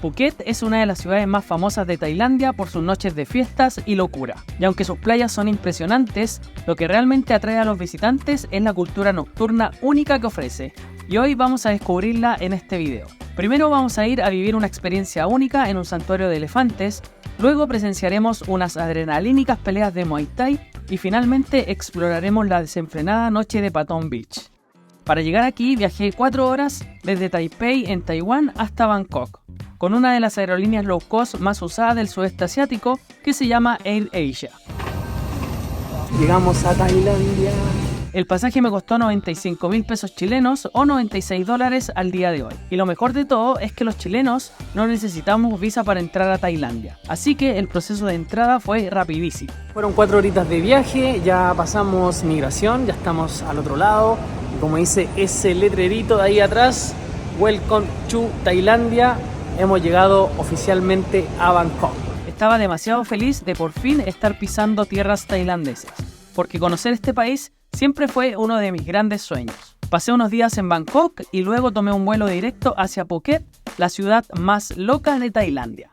Phuket es una de las ciudades más famosas de Tailandia por sus noches de fiestas y locura. Y aunque sus playas son impresionantes, lo que realmente atrae a los visitantes es la cultura nocturna única que ofrece. Y hoy vamos a descubrirla en este video. Primero vamos a ir a vivir una experiencia única en un santuario de elefantes, luego presenciaremos unas adrenalínicas peleas de Muay Thai y finalmente exploraremos la desenfrenada noche de Patong Beach. Para llegar aquí viajé 4 horas desde Taipei en Taiwán hasta Bangkok, con una de las aerolíneas low cost más usadas del sudeste asiático que se llama Air Asia. Llegamos a Tailandia. El pasaje me costó 95.000 pesos chilenos o $96 al día de hoy. Y lo mejor de todo es que los chilenos no necesitamos visa para entrar a Tailandia. Así que el proceso de entrada fue rapidísimo. Fueron 4 horitas de viaje, ya pasamos migración, ya estamos al otro lado. Y como dice ese letrerito de ahí atrás, Welcome to Tailandia, hemos llegado oficialmente a Bangkok. Estaba demasiado feliz de por fin estar pisando tierras tailandesas, porque conocer este país siempre fue uno de mis grandes sueños. Pasé unos días en Bangkok y luego tomé un vuelo directo hacia Phuket, la ciudad más loca de Tailandia.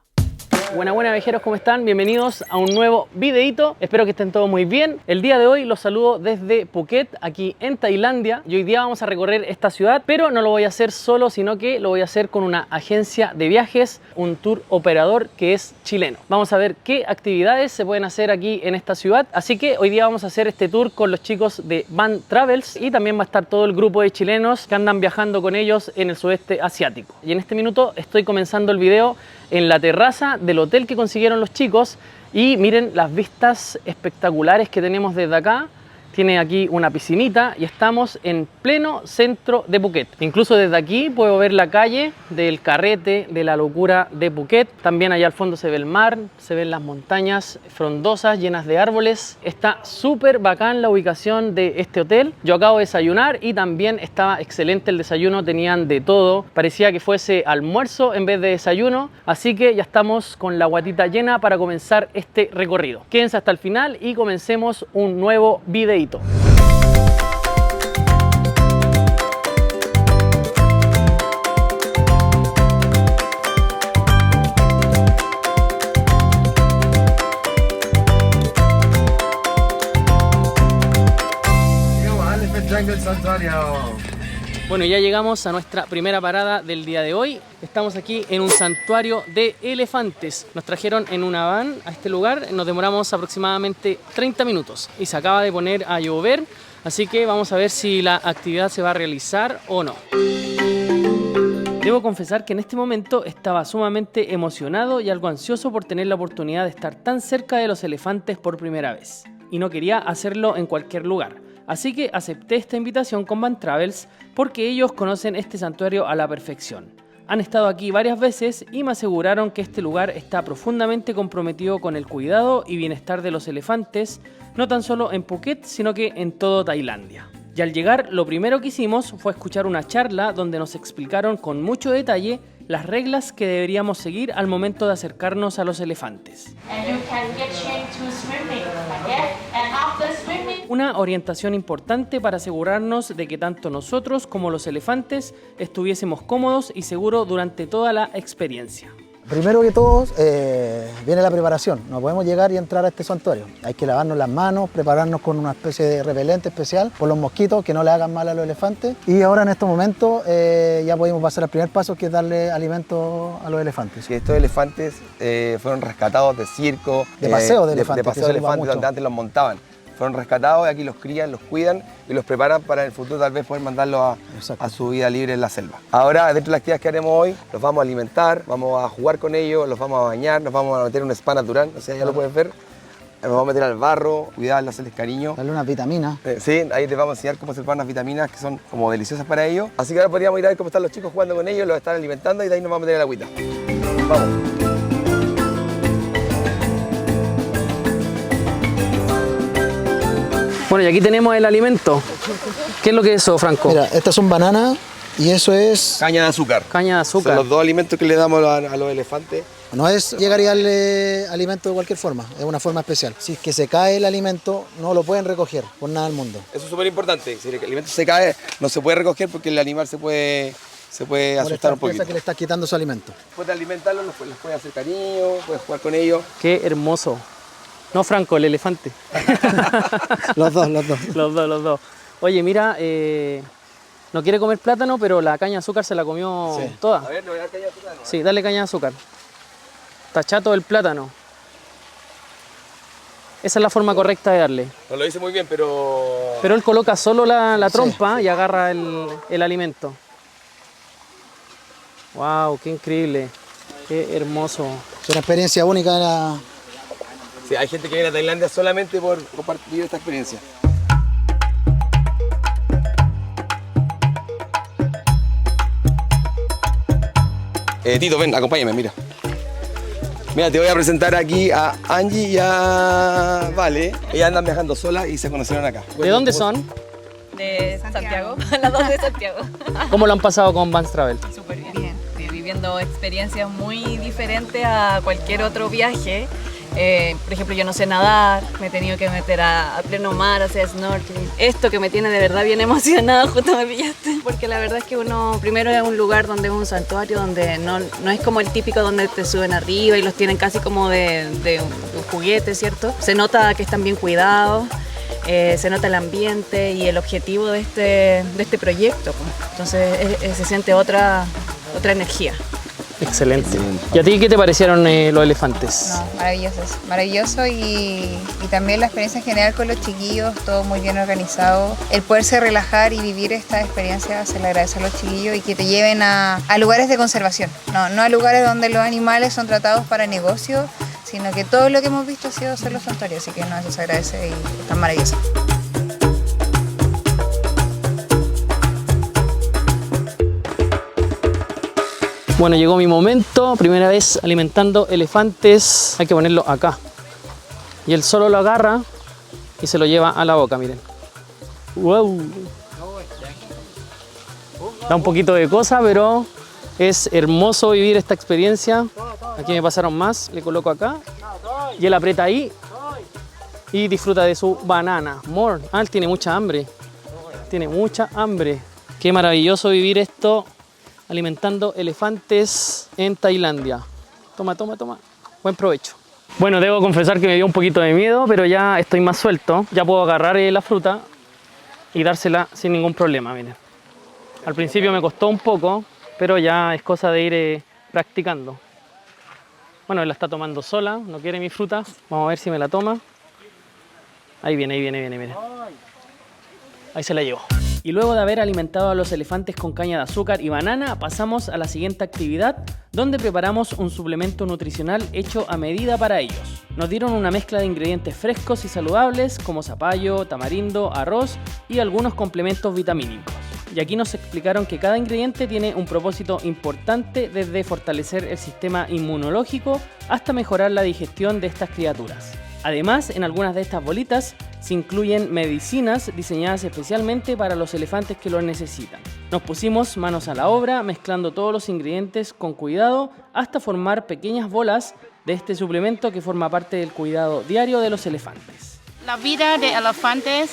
Buenas viajeros, ¿cómo están? Bienvenidos a un nuevo videito. Espero que estén todos muy bien. El día de hoy los saludo desde Phuket, aquí en Tailandia. Y hoy día vamos a recorrer esta ciudad, pero no lo voy a hacer solo, sino que lo voy a hacer con una agencia de viajes, un tour operador que es chileno. Vamos a ver qué actividades se pueden hacer aquí en esta ciudad. Así que hoy día vamos a hacer este tour con los chicos de Van Travels y también va a estar todo el grupo de chilenos que andan viajando con ellos en el sudeste asiático. Y en este minuto estoy comenzando el video en la terraza del hotel que consiguieron los chicos y miren las vistas espectaculares que tenemos desde acá. Tiene aquí una piscinita y estamos en pleno centro de Phuket. Incluso desde aquí puedo ver la calle del carrete de la locura de Phuket. También allá al fondo se ve el mar, se ven las montañas frondosas llenas de árboles. Está súper bacán la ubicación de este hotel. Yo acabo de desayunar y también estaba excelente el desayuno. Tenían de todo. Parecía que fuese almuerzo en vez de desayuno. Así que ya estamos con la guatita llena para comenzar este recorrido. Quédense hasta el final y comencemos un nuevo videito. Bueno, ya llegamos a nuestra primera parada del día de hoy. Estamos aquí en un santuario de elefantes. Nos trajeron en una van a este lugar. Nos demoramos aproximadamente 30 minutos y se acaba de poner a llover. Así que vamos a ver si la actividad se va a realizar o no. Debo confesar que en este momento estaba sumamente emocionado y algo ansioso por tener la oportunidad de estar tan cerca de los elefantes por primera vez. Y no quería hacerlo en cualquier lugar. Así que acepté esta invitación con Van Travels porque ellos conocen este santuario a la perfección. Han estado aquí varias veces y me aseguraron que este lugar está profundamente comprometido con el cuidado y bienestar de los elefantes, no tan solo en Phuket, sino que en todo Tailandia. Y al llegar, lo primero que hicimos fue escuchar una charla donde nos explicaron con mucho detalle las reglas que deberíamos seguir al momento de acercarnos a los elefantes. Una orientación importante para asegurarnos de que tanto nosotros como los elefantes estuviésemos cómodos y seguros durante toda la experiencia. Primero que todo viene la preparación. No podemos llegar y entrar a este santuario. Hay que lavarnos las manos, prepararnos con una especie de repelente especial por los mosquitos que no le hagan mal a los elefantes. Y ahora en estos momentos ya podemos pasar al primer paso, que es darle alimento a los elefantes. Que estos elefantes fueron rescatados de circo, de paseo de elefantes. De paseo de elefantes, donde antes los montaban. Fueron rescatados y aquí los crían, los cuidan y los preparan para en el futuro tal vez poder mandarlos a su vida libre en la selva. Ahora, dentro de las actividades que haremos hoy, los vamos a alimentar, vamos a jugar con ellos, los vamos a bañar, nos vamos a meter en un spa natural, o sea, ya lo puedes ver. Nos vamos a meter al barro, cuidarlos, hacerles cariño. Darle unas vitaminas. Sí, ahí les vamos a enseñar cómo se preparan las vitaminas que son como deliciosas para ellos. Así que ahora podríamos ir a ver cómo están los chicos jugando con ellos, los están alimentando y de ahí nos vamos a meter en la agüita. Vamos. Bueno, y aquí tenemos el alimento. ¿Qué es lo que es eso, Franco? Mira, estas son bananas y eso es caña de azúcar. Caña de azúcar. Son los dos alimentos que le damos a los elefantes. No es llegar y darle alimento de cualquier forma, es una forma especial. Si es que se cae el alimento, no lo pueden recoger por nada del mundo. Eso es súper importante. Si el alimento se cae, no se puede recoger porque el animal se puede se puede asustar un poquito. Piensa que le estás quitando su alimento. Después de alimentarlos, les puedes hacer cariño, puedes jugar con ellos. Qué hermoso. No, Franco, el elefante. Los dos. Los dos. Oye, mira, no quiere comer plátano, pero la caña de azúcar se la comió toda. A ver, ¿le voy a dar caña de azúcar? Sí, dale caña de azúcar. Está chato el plátano. Esa es la forma correcta de darle. No lo hice muy bien, pero... Pero él coloca solo la trompa y agarra el alimento. ¡Wow! ¡Qué increíble! ¡Qué hermoso! Es una experiencia única. Sí, hay gente que viene a Tailandia solamente por compartir esta experiencia. Tito, ven, acompáñame, mira. Mira, te voy a presentar aquí a Angie y a Vale. Ellas andan viajando solas y se conocieron acá. ¿De dónde son? De Santiago, las dos de Santiago. ¿Cómo lo han pasado con Vans Travel? Súper bien. Viviendo experiencias muy diferentes a cualquier otro viaje. Por ejemplo, yo no sé nadar, me he tenido que meter a pleno mar, a hacer snorkeling. Esto que me tiene de verdad bien emocionada, justo me pillaste. Porque la verdad es que uno, primero es un lugar donde es un santuario, donde no es como el típico donde te suben arriba y los tienen casi como de un juguete, ¿cierto? Se nota que están bien cuidados. Se nota el ambiente y el objetivo de este proyecto. Entonces se siente otra energía. Excelente. ¿Y a ti qué te parecieron los elefantes? No, maravillosos, maravilloso y también la experiencia en general con los chiquillos, todo muy bien organizado. El poderse relajar y vivir esta experiencia se le agradece a los chiquillos y que te lleven a lugares de conservación, no a lugares donde los animales son tratados para negocio, sino que todo lo que hemos visto ha sido solo santuario, así que no, eso se agradece y está maravilloso. Bueno, llegó mi momento, primera vez alimentando elefantes. Hay que ponerlo acá. Y él solo lo agarra y se lo lleva a la boca, miren. ¡Wow! Da un poquito de cosa, pero es hermoso vivir esta experiencia. Aquí me pasaron más, le coloco acá. Y él aprieta ahí y disfruta de su banana. More. Ah, él tiene mucha hambre. Tiene mucha hambre. Qué maravilloso vivir esto. Alimentando elefantes en Tailandia. Toma. Buen provecho. Bueno, debo confesar que me dio un poquito de miedo, pero ya estoy más suelto. Ya puedo agarrar la fruta y dársela sin ningún problema, miren. Al principio me costó un poco, pero ya es cosa de ir practicando. Bueno, él la está tomando sola, no quiere mi fruta. Vamos a ver si me la toma. Ahí viene, miren. Ahí se la llevó. Y luego de haber alimentado a los elefantes con caña de azúcar y banana, pasamos a la siguiente actividad, donde preparamos un suplemento nutricional hecho a medida para ellos. Nos dieron una mezcla de ingredientes frescos y saludables, como zapallo, tamarindo, arroz y algunos complementos vitamínicos. Y aquí nos explicaron que cada ingrediente tiene un propósito importante, desde fortalecer el sistema inmunológico hasta mejorar la digestión de estas criaturas. Además, en algunas de estas bolitas se incluyen medicinas diseñadas especialmente para los elefantes que lo necesitan. Nos pusimos manos a la obra, mezclando todos los ingredientes con cuidado hasta formar pequeñas bolas de este suplemento que forma parte del cuidado diario de los elefantes. La vida de elefantes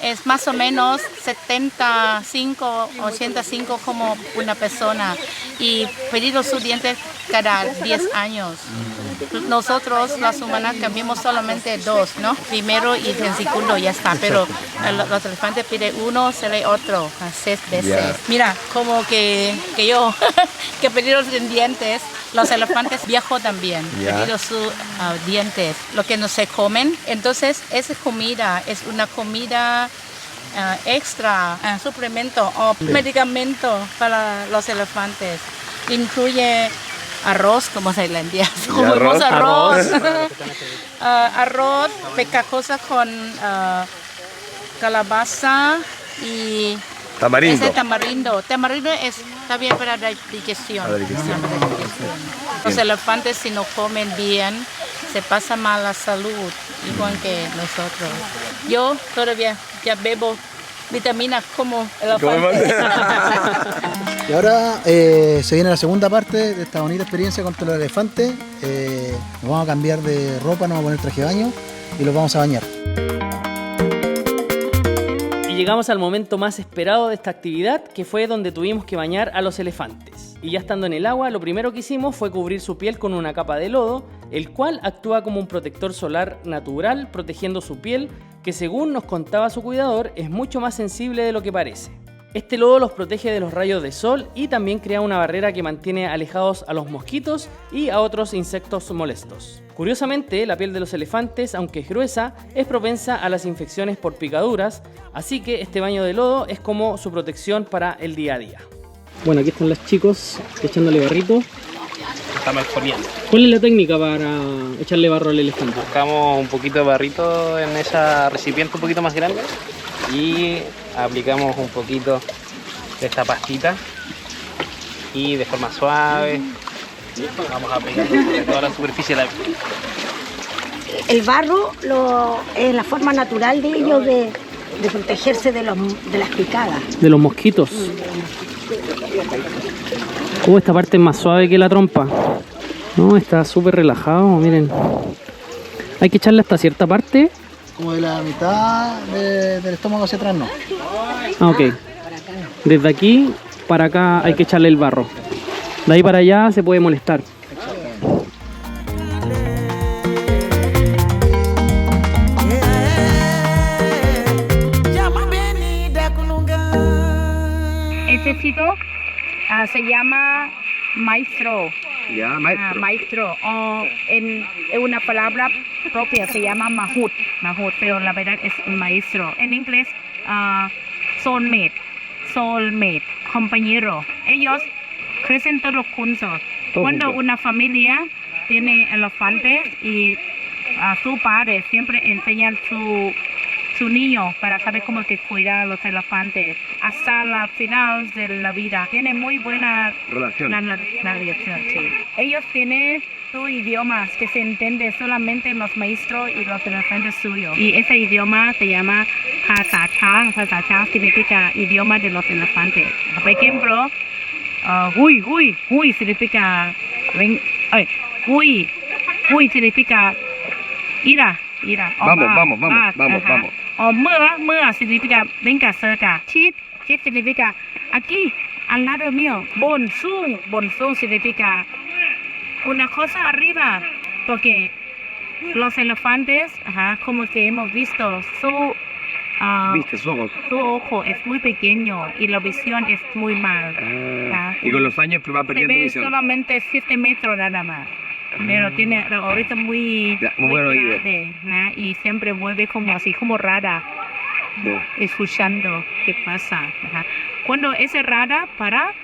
es más o menos 75, 85 como una persona y perdido sus dientes cada 10 años. Nosotros, las humanas, cambiamos solamente 2, ¿no? Primero y el segundo ya está, pero los elefantes piden uno, se lee otro, 6 veces. Yeah. Mira, como que yo, que perdí los dientes, los elefantes viejos también, perdido sus dientes, lo que no se comen. Entonces, esa comida es una comida extra, suplemento o medicamento para los elefantes. Incluye arroz, como tailandés, comemos arroz, arroz pegajosa con calabaza y tamarindo. Ese tamarindo está bien para la digestión. Los elefantes, si no comen bien, se pasa mal la salud, igual que nosotros. Yo todavía ya bebo vitaminas como elefante. Y ahora se viene la segunda parte de esta bonita experiencia contra los elefantes. Nos vamos a cambiar de ropa, nos vamos a poner traje de baño y los vamos a bañar. Y llegamos al momento más esperado de esta actividad, que fue donde tuvimos que bañar a los elefantes. Y ya estando en el agua, lo primero que hicimos fue cubrir su piel con una capa de lodo, el cual actúa como un protector solar natural, protegiendo su piel, que según nos contaba su cuidador, es mucho más sensible de lo que parece. Este lodo los protege de los rayos de sol y también crea una barrera que mantiene alejados a los mosquitos y a otros insectos molestos. Curiosamente, la piel de los elefantes, aunque es gruesa, es propensa a las infecciones por picaduras, así que este baño de lodo es como su protección para el día a día. Bueno, aquí están los chicos echándole barrito. Estamos exponiendo. ¿Cuál es la técnica para echarle barro al elefante? Buscamos un poquito de barrito en esa recipiente un poquito más grande y aplicamos un poquito de esta pastita y de forma suave vamos a aplicar en toda la superficie de la piel. El barro es la forma natural de ellos de protegerse de las picadas. De los mosquitos. Esta parte es más suave que la trompa. No, está súper relajado, miren. Hay que echarle hasta cierta parte. Como de la mitad del estómago hacia atrás, no. Ah, ok. Desde aquí para acá hay que echarle el barro. De ahí para allá se puede molestar. Este sitio se llama maestro. Ya, maestro. Maestro. O en una palabra propia se llama mahut, pero la verdad es maestro. En inglés, soulmate, compañero. Ellos crecen todos juntos. Cuando una familia tiene elefantes y a su padre siempre enseñan su niño para saber cómo que cuidar a los elefantes hasta la final de la vida. Tiene muy buena relación. Sí. Ellos tienen su idioma que se entiende solamente los maestros y los elefantes suyos. Y ese idioma se llama Hasacha. Hasacha significa idioma de los elefantes. Por ejemplo, Hui significa Hui significa ira. Vamos. O Mea significa venga cerca. Chit significa aquí, al lado mío. Bonsung significa una cosa arriba. Porque los elefantes, como que hemos visto, su ojo es muy pequeño y la visión es muy mal. Y con los años va perdiendo visión. Solamente 7 metros nada más. Pero tiene ahorita muy grande, ¿no? Y siempre mueve como así, como rara, escuchando qué pasa. Cuando es rara, para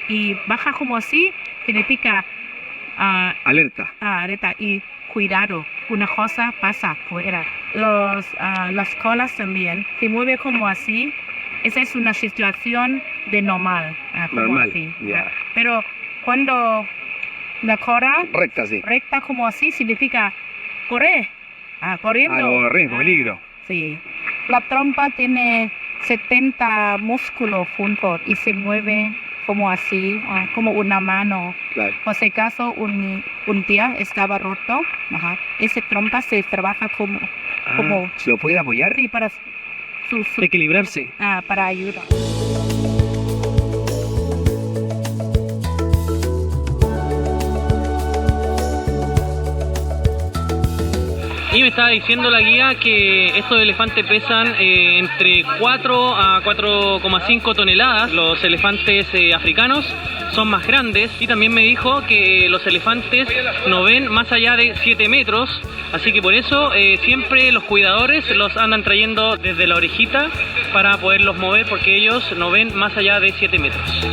y baja como así, significa alerta. Alerta y cuidado, una cosa pasa fuera. Las colas también se mueve como así. Esa es una situación de normal. Normal, yeah. Pero cuando la cola recta como así significa correr, corriendo. Peligro. Sí. La trompa tiene 70 músculos juntos y se mueve como así, como una mano. Claro. Por si acaso un día estaba roto, esa trompa se trabaja como ¿se lo puede apoyar? Sí, para equilibrarse. Para ayudar. Y me estaba diciendo la guía que estos elefantes pesan entre 4 a 4,5 toneladas. Los elefantes africanos son más grandes y también me dijo que los elefantes no ven más allá de 7 metros. Así que por eso siempre los cuidadores los andan trayendo desde la orejita para poderlos mover porque ellos no ven más allá de 7 metros.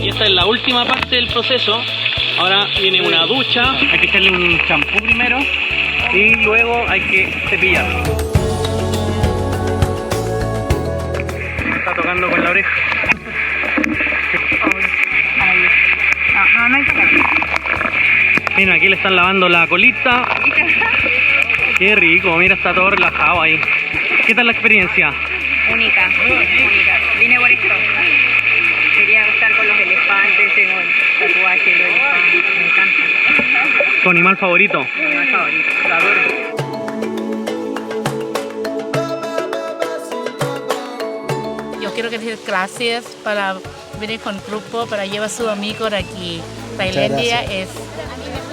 Esta es la última parte del proceso. Ahora viene una ducha, hay que echarle un champú primero y luego hay que cepillarlo. Está tocando con la oreja. Mira, aquí le están lavando la colita. Qué rico, mira, está todo relajado ahí. ¿Qué tal la experiencia? Única. Vine por esto. Quería estar con los elefantes, tengo el tatuaje de los elefantes, me encanta. ¿Tu animal favorito? Mi animal favorito, lo adoro. Yo quiero decir gracias para venir con el grupo, para llevar a su amigo aquí. Tailandia es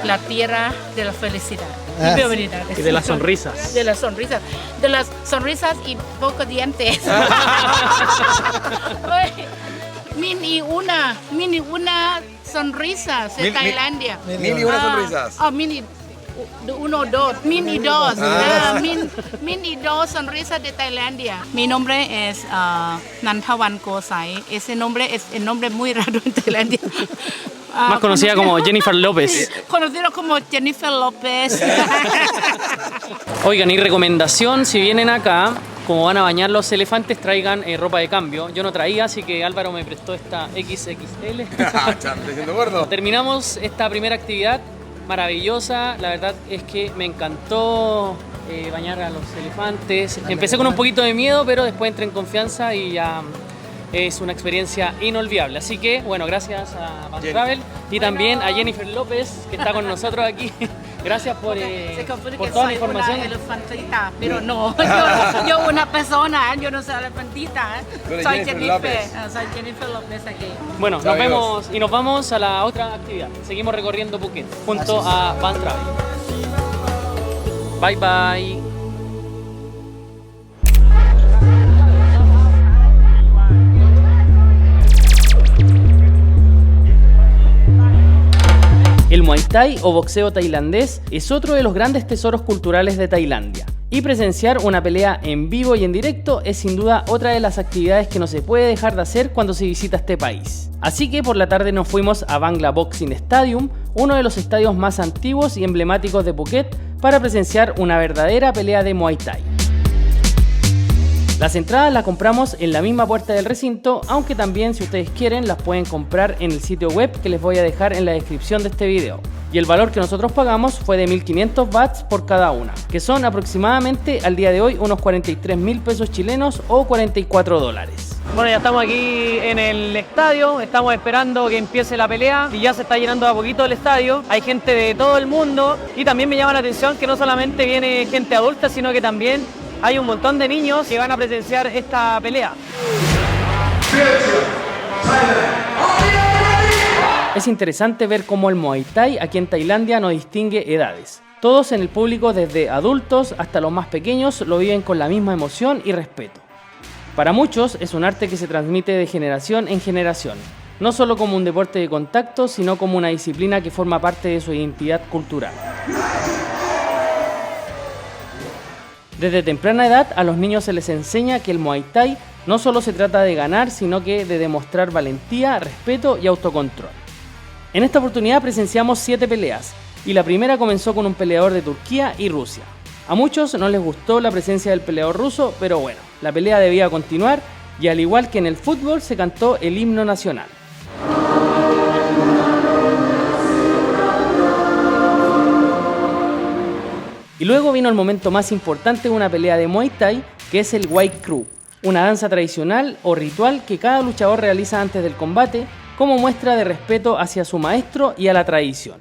la tierra de la felicidad. Y de las sonrisas. De las sonrisas. De las sonrisas y pocos dientes. Mini una sonrisa de Tailandia. Mil y una sonrisas. Mini dos sonrisas de Tailandia. Mi nombre es Nantavan Kosai. Ese nombre es el nombre muy raro en Tailandia. Más conocida como Jennifer López. Conocido como Jennifer López. Oigan, y recomendación, si vienen acá, como van a bañar los elefantes, traigan ropa de cambio. Yo no traía, así que Álvaro me prestó esta XXL. ¿Estás siendo gordo? Terminamos esta primera actividad maravillosa. La verdad es que me encantó bañar a los elefantes. Empecé con un poquito de miedo, pero después entré en confianza y ya es una experiencia inolvidable. Así que, bueno, gracias a Van Travel y también a Jennifer López, que está con nosotros aquí. Gracias por toda la información. Una elefantita, pero no, yo una persona, yo no soy elefantita. Soy Jennifer López aquí. Bueno, nos vemos y nos vamos a la otra actividad. Seguimos recorriendo Phuket junto a Van Travel. Bye bye. El Muay Thai o boxeo tailandés es otro de los grandes tesoros culturales de Tailandia. Y presenciar una pelea en vivo y en directo es sin duda otra de las actividades que no se puede dejar de hacer cuando se visita este país. Así que por la tarde nos fuimos a Bangla Boxing Stadium, uno de los estadios más antiguos y emblemáticos de Phuket, para presenciar una verdadera pelea de Muay Thai. Las entradas las compramos en la misma puerta del recinto, aunque también, si ustedes quieren, las pueden comprar en el sitio web que les voy a dejar en la descripción de este video. Y el valor que nosotros pagamos fue de 1.500 bahts por cada una, que son aproximadamente al día de hoy unos 43.000 pesos chilenos o 44 dólares. Bueno, ya estamos aquí en el estadio, estamos esperando que empiece la pelea y ya se está llenando de a poquito el estadio. Hay gente de todo el mundo y también me llama la atención que no solamente viene gente adulta, sino que también hay un montón de niños que van a presenciar esta pelea. Es interesante ver cómo el Muay Thai aquí en Tailandia no distingue edades. Todos en el público, desde adultos hasta los más pequeños, lo viven con la misma emoción y respeto. Para muchos es un arte que se transmite de generación en generación, no solo como un deporte de contacto, sino como una disciplina que forma parte de su identidad cultural. Desde temprana edad a los niños se les enseña que el Muay Thai no solo se trata de ganar, sino que de demostrar valentía, respeto y autocontrol. En esta oportunidad presenciamos 7 peleas y la primera comenzó con un peleador de Turquía y Rusia. A muchos no les gustó la presencia del peleador ruso, pero bueno, la pelea debía continuar y al igual que en el fútbol se cantó el himno nacional. Y luego vino el momento más importante de una pelea de Muay Thai, que es el Wai Kru, una danza tradicional o ritual que cada luchador realiza antes del combate como muestra de respeto hacia su maestro y a la tradición.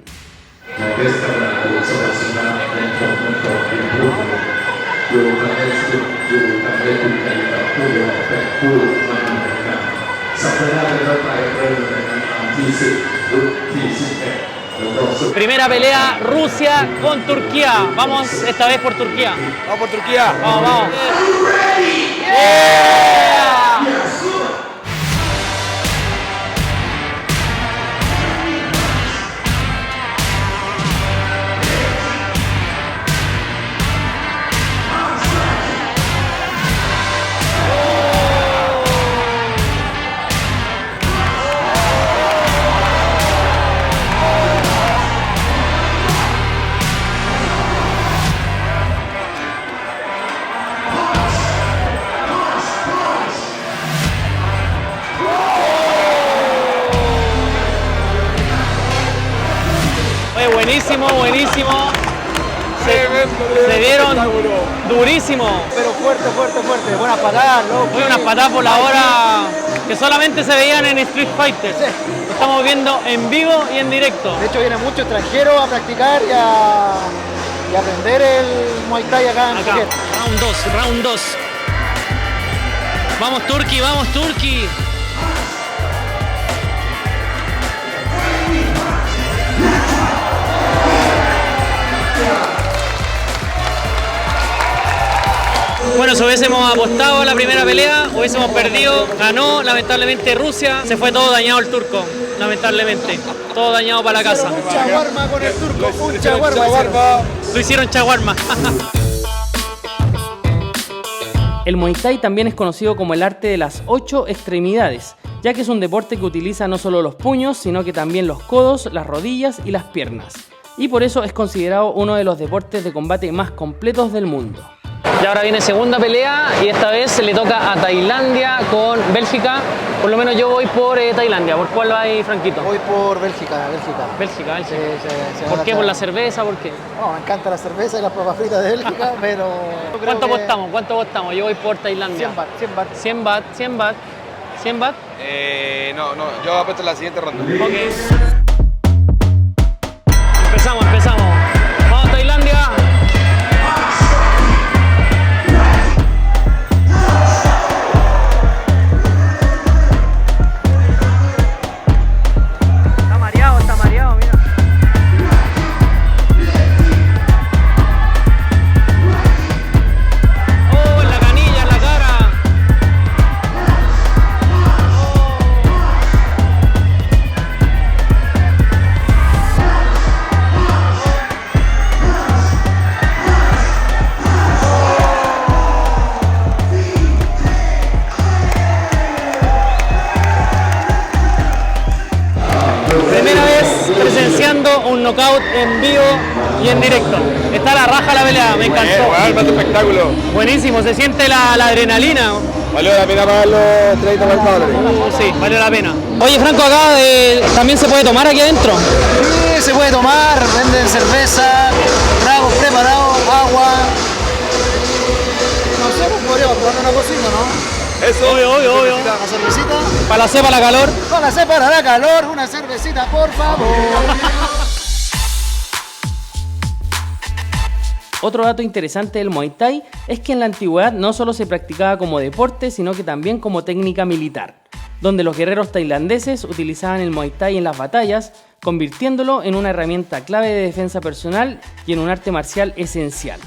Primera pelea, Rusia con Turquía. Vamos esta vez por Turquía. Vamos por Turquía. Vamos, vamos. Buenísimo, buenísimo. Se dieron durísimo. Pero fuerte, fuerte, fuerte. Buenas patadas, loco. Fue unas patadas por la hora que solamente se veían en Street Fighter. Sí. Lo estamos viendo en vivo y en directo. De hecho, vienen muchos extranjeros a practicar y a aprender el Muay Thai acá en Phuket. Round 2. Vamos Turki, vamos Turki. Bueno, si hubiésemos apostado a la primera pelea, hubiésemos perdido, ganó lamentablemente Rusia, se fue todo dañado el turco, lamentablemente, todo dañado para la casa. Un chaguarma con el turco, un chaguarma. Lo hicieron chaguarma. El Muay Thai también es conocido como el arte de las 8 extremidades, ya que es un deporte que utiliza no solo los puños, sino que también los codos, las rodillas y las piernas. Y por eso es considerado uno de los deportes de combate más completos del mundo. Y ahora viene segunda pelea y esta vez se le toca a Tailandia con Bélgica. Por lo menos yo voy por Tailandia. ¿Por cuál va ahí, Franquito? Voy por Bélgica. Bélgica. Sí, ¿Por qué? ¿Por la cerveza? ¿Por qué? No, me encanta la cerveza y las papas fritas de Bélgica, pero... ¿Cuánto apostamos? Yo voy por Tailandia. 100 baht. 100 baht. No, yo apuesto en la siguiente ronda. Ok. Empezamos. Vamos Tailandia. Está mareado, mira. Oh, en la canilla, en la cara. Primera vez presenciando un knockout en vivo y en directo. Está la raja la pelea, me encantó. Más espectáculo. Buenísimo, se siente la adrenalina. Valió la pena pagar los 30 $40. Sí, valió la pena. Oye, Franco, acá también se puede tomar aquí adentro. Sí, se puede tomar, venden cerveza, tragos preparados, agua. No sé, pues podríamos tomar una cosita, ¿no? Eso. Obvio. Una cervecita. Para la cepa, la calor. Para separar la calor, una cervecita, por favor. Otro dato interesante del Muay Thai es que en la antigüedad no solo se practicaba como deporte, sino que también como técnica militar, donde los guerreros tailandeses utilizaban el Muay Thai en las batallas, convirtiéndolo en una herramienta clave de defensa personal y en un arte marcial esencial.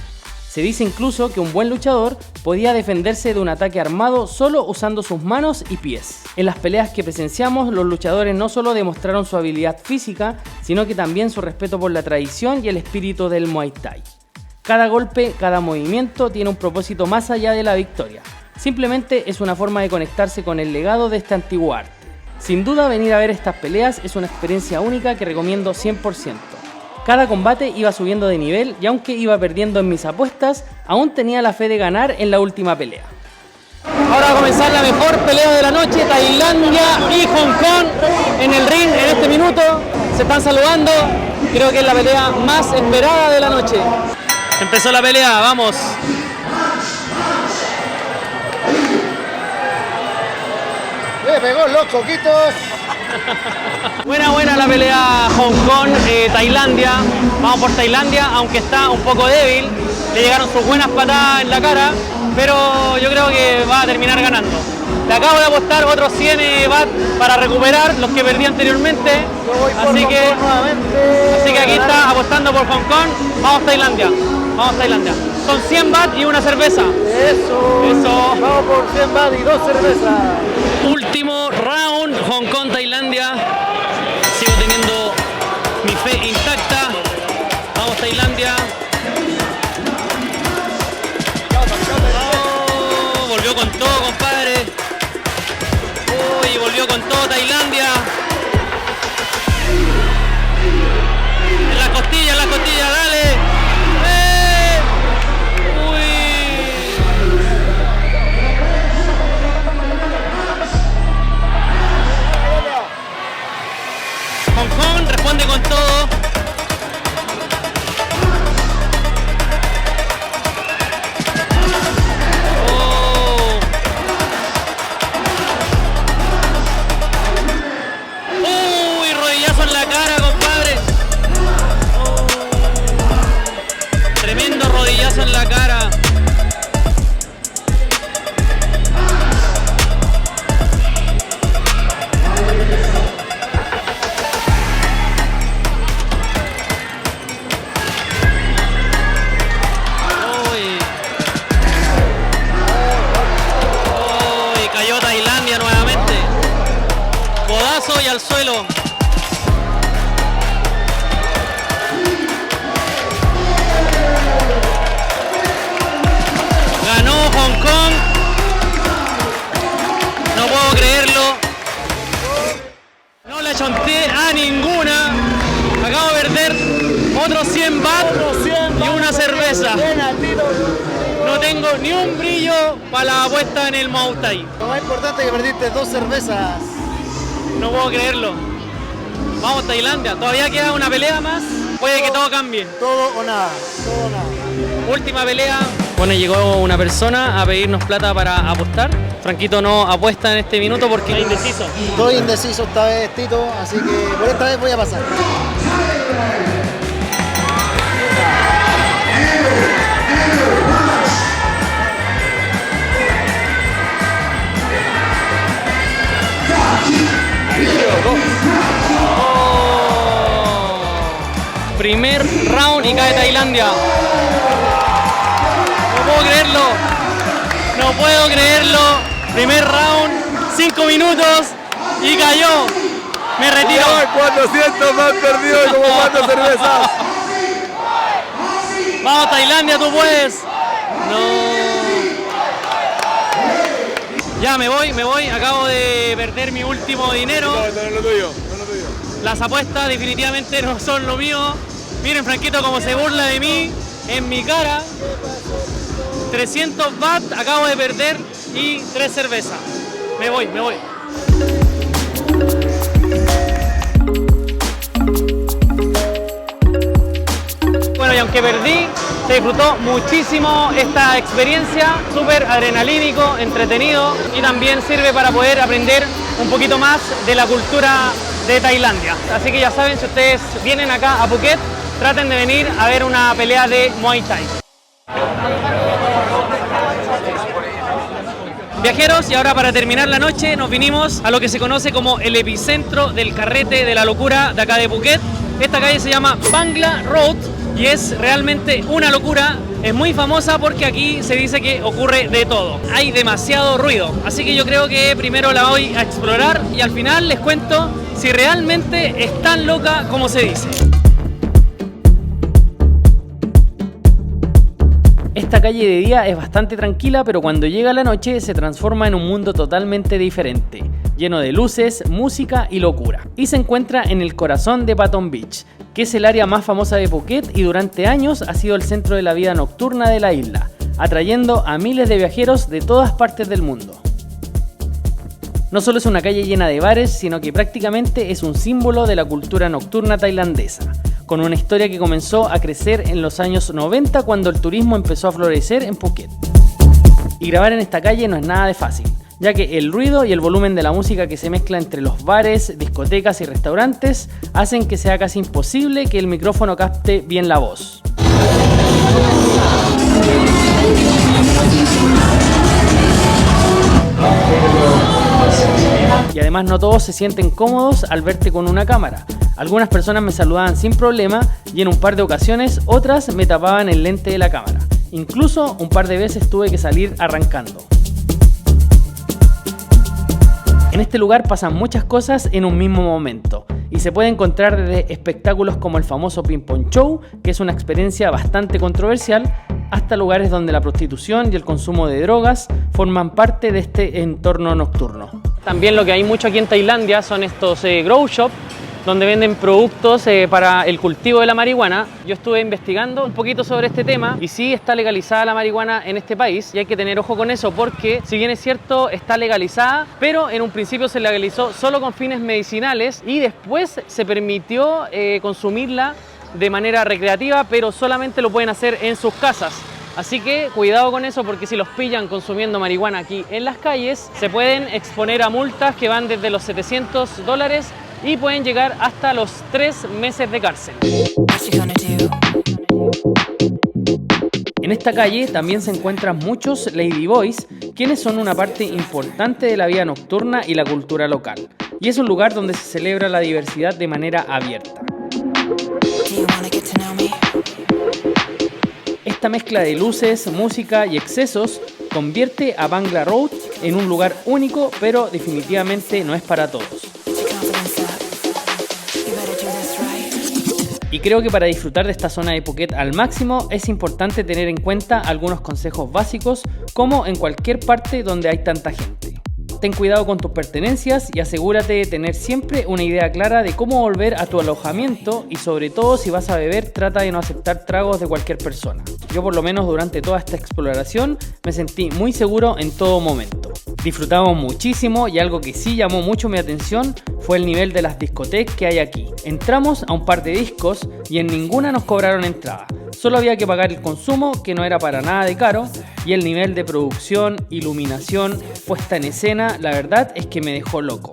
Se dice incluso que un buen luchador podía defenderse de un ataque armado solo usando sus manos y pies. En las peleas que presenciamos, los luchadores no solo demostraron su habilidad física, sino que también su respeto por la tradición y el espíritu del Muay Thai. Cada golpe, cada movimiento tiene un propósito más allá de la victoria. Simplemente es una forma de conectarse con el legado de este antiguo arte. Sin duda, venir a ver estas peleas es una experiencia única que recomiendo 100%. Cada combate iba subiendo de nivel y aunque iba perdiendo en mis apuestas, aún tenía la fe de ganar en la última pelea. Ahora va a comenzar la mejor pelea de la noche, Tailandia y Hong Kong en el ring en este minuto. Se están saludando, creo que es la pelea más esperada de la noche. Empezó la pelea, vamos. Le pegó los coquitos. Buena la pelea Hong Kong, Tailandia. Vamos por Tailandia, aunque está un poco débil. Le llegaron sus buenas patadas en la cara, pero yo creo que va a terminar ganando. Le acabo de apostar otros 100 baht para recuperar los que perdí anteriormente. Así que aquí está apostando por Hong Kong. Vamos Tailandia. Son 100 baht y una cerveza. Eso. Vamos por 100 baht y 2 cervezas. Último round, Hong Kong, Tailandia. Sigo teniendo mi fe intacta. Vamos Tailandia. Oh, volvió con todo, compadre. Uy, volvió con todo Tailandia. En las costillas, dale. Hong Kong responde con todo. y al suelo. Ganó Hong Kong. No puedo creerlo. No la chonté a ninguna. Acabo de perder otros 100 baht y una cerveza. No tengo ni un brillo para la apuesta en el Muay Thai. Lo más importante es que perdiste 2 cervezas. No puedo creerlo. Vamos, Tailandia. Todavía queda una pelea más. Puede que todo cambie. Todo o nada. Todo o nada. Última pelea. Bueno, llegó una persona a pedirnos plata para apostar. Franquito no apuesta en este minuto porque está indeciso. Estoy indeciso esta vez, Tito, así que por esta vez voy a pasar. Primer round y cae Tailandia. No puedo creerlo. No puedo creerlo. Primer round, 5 minutos y cayó. Me retiro. 400 más perdido como 4 cervezas. Vamos, Tailandia, tú puedes. No. Ya me voy. Acabo de perder mi último dinero. No es lo tuyo. Las apuestas definitivamente no son lo mío. Miren, Franquito, cómo se burla de mí en mi cara. 300 baht acabo de perder y 3 cervezas. Me voy. Bueno, y aunque perdí, se disfrutó muchísimo esta experiencia, súper adrenalínico, entretenido y también sirve para poder aprender un poquito más de la cultura de Tailandia. Así que ya saben, si ustedes vienen acá a Phuket, traten de venir a ver una pelea de Muay Thai. Viajeros, y ahora para terminar la noche nos vinimos a lo que se conoce como el epicentro del carrete de la locura de acá de Phuket. Esta calle se llama Bangla Road y es realmente una locura. Es muy famosa porque aquí se dice que ocurre de todo. Hay demasiado ruido, así que yo creo que primero la voy a explorar y al final les cuento si realmente es tan loca como se dice. Esta calle de día es bastante tranquila, pero cuando llega la noche se transforma en un mundo totalmente diferente, lleno de luces, música y locura. Y se encuentra en el corazón de Patong Beach, que es el área más famosa de Phuket y durante años ha sido el centro de la vida nocturna de la isla, atrayendo a miles de viajeros de todas partes del mundo. No solo es una calle llena de bares, sino que prácticamente es un símbolo de la cultura nocturna tailandesa, con una historia que comenzó a crecer en los años 90 cuando el turismo empezó a florecer en Phuket. Y grabar en esta calle no es nada de fácil, ya que el ruido y el volumen de la música que se mezcla entre los bares, discotecas y restaurantes hacen que sea casi imposible que el micrófono capte bien la voz. Y además no todos se sienten cómodos al verte con una cámara. Algunas personas me saludaban sin problema y en un par de ocasiones otras me tapaban el lente de la cámara. Incluso un par de veces tuve que salir arrancando. En este lugar pasan muchas cosas en un mismo momento y se puede encontrar desde espectáculos como el famoso Ping Pong Show, que es una experiencia bastante controversial, hasta lugares donde la prostitución y el consumo de drogas forman parte de este entorno nocturno. También lo que hay mucho aquí en Tailandia son estos grow shops, donde venden productos para el cultivo de la marihuana. Yo estuve investigando un poquito sobre este tema y sí está legalizada la marihuana en este país y hay que tener ojo con eso porque si bien es cierto está legalizada, pero en un principio se legalizó solo con fines medicinales y después se permitió consumirla de manera recreativa, pero solamente lo pueden hacer en sus casas. Así que cuidado con eso porque si los pillan consumiendo marihuana aquí en las calles, se pueden exponer a multas que van desde los $700 y pueden llegar hasta los 3 meses de cárcel. En esta calle también se encuentran muchos ladyboys, quienes son una parte importante de la vida nocturna y la cultura local. Y es un lugar donde se celebra la diversidad de manera abierta. Esta mezcla de luces, música y excesos convierte a Bangla Road en un lugar único, pero definitivamente no es para todos. Y creo que para disfrutar de esta zona de Phuket al máximo es importante tener en cuenta algunos consejos básicos, como en cualquier parte donde hay tanta gente. Ten cuidado con tus pertenencias y asegúrate de tener siempre una idea clara de cómo volver a tu alojamiento, y sobre todo si vas a beber, trata de no aceptar tragos de cualquier persona. Yo por lo menos durante toda esta exploración me sentí muy seguro en todo momento. Disfrutamos muchísimo y algo que sí llamó mucho mi atención fue el nivel de las discotecas que hay aquí. Entramos a un par de discos y en ninguna nos cobraron entrada. Solo había que pagar el consumo, que no era para nada de caro, y el nivel de producción, iluminación, puesta en escena, la verdad es que me dejó loco.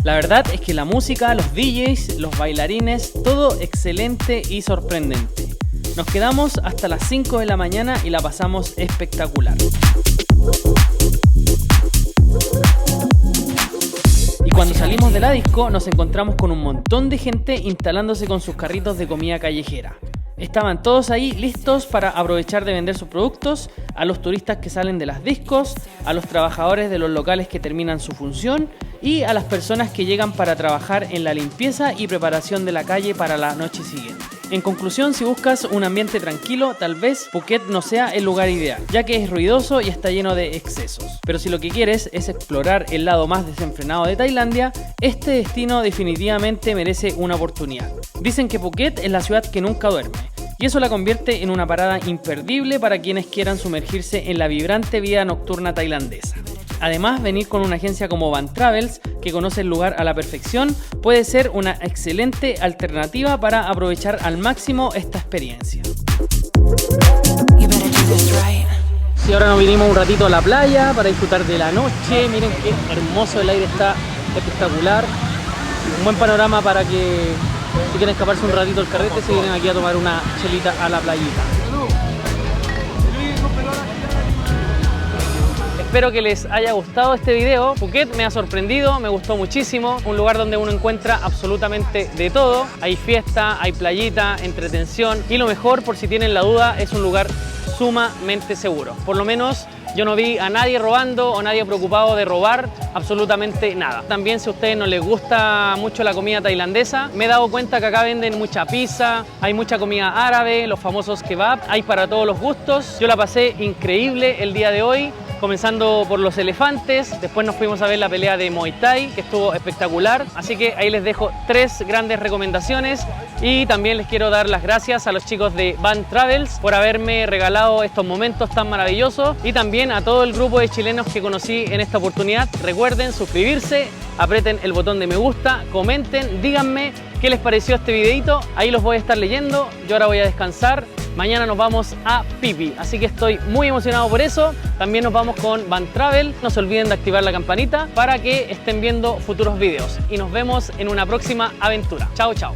La verdad es que la música, los DJs, los bailarines, todo excelente y sorprendente. Nos quedamos hasta las 5 de la mañana y la pasamos espectacular. Y cuando salimos de la disco nos encontramos con un montón de gente instalándose con sus carritos de comida callejera. Estaban todos ahí listos para aprovechar de vender sus productos a los turistas que salen de las discos, a los trabajadores de los locales que terminan su función y a las personas que llegan para trabajar en la limpieza y preparación de la calle para la noche siguiente. En conclusión, si buscas un ambiente tranquilo, tal vez Phuket no sea el lugar ideal, ya que es ruidoso y está lleno de excesos. Pero si lo que quieres es explorar el lado más desenfrenado de Tailandia, este destino definitivamente merece una oportunidad. Dicen que Phuket es la ciudad que nunca duerme, y eso la convierte en una parada imperdible para quienes quieran sumergirse en la vibrante vida nocturna tailandesa. Además, venir con una agencia como Van Travels, que conoce el lugar a la perfección, puede ser una excelente alternativa para aprovechar al máximo esta experiencia. Y ahora nos vinimos un ratito a la playa para disfrutar de la noche. Miren qué hermoso, el aire está espectacular. Un buen panorama para que, si quieren escaparse un ratito del carrete, se vienen aquí a tomar una chelita a la playita. Espero que les haya gustado este video. Phuket me ha sorprendido, me gustó muchísimo. Un lugar donde uno encuentra absolutamente de todo. Hay fiesta, hay playita, entretención. Y lo mejor, por si tienen la duda, es un lugar sumamente seguro. Por lo menos yo no vi a nadie robando o nadie preocupado de robar absolutamente nada. También, si a ustedes no les gusta mucho la comida tailandesa, me he dado cuenta que acá venden mucha pizza, hay mucha comida árabe, los famosos kebab, hay para todos los gustos. Yo la pasé increíble el día de hoy, comenzando por los elefantes, después nos fuimos a ver la pelea de Muay Thai, que estuvo espectacular, así que ahí les dejo 3 grandes recomendaciones. Y también les quiero dar las gracias a los chicos de Van Travels por haberme regalado estos momentos tan maravillosos, y también a todo el grupo de chilenos que conocí en esta oportunidad. Recuerden suscribirse, aprieten el botón de me gusta, comenten, díganme qué les pareció este videito, ahí los voy a estar leyendo. Yo ahora voy a descansar. Mañana nos vamos a Pipi, así que estoy muy emocionado por eso. También nos vamos con Van Travel. No se olviden de activar la campanita para que estén viendo futuros videos. Y nos vemos en una próxima aventura. Chao, chao.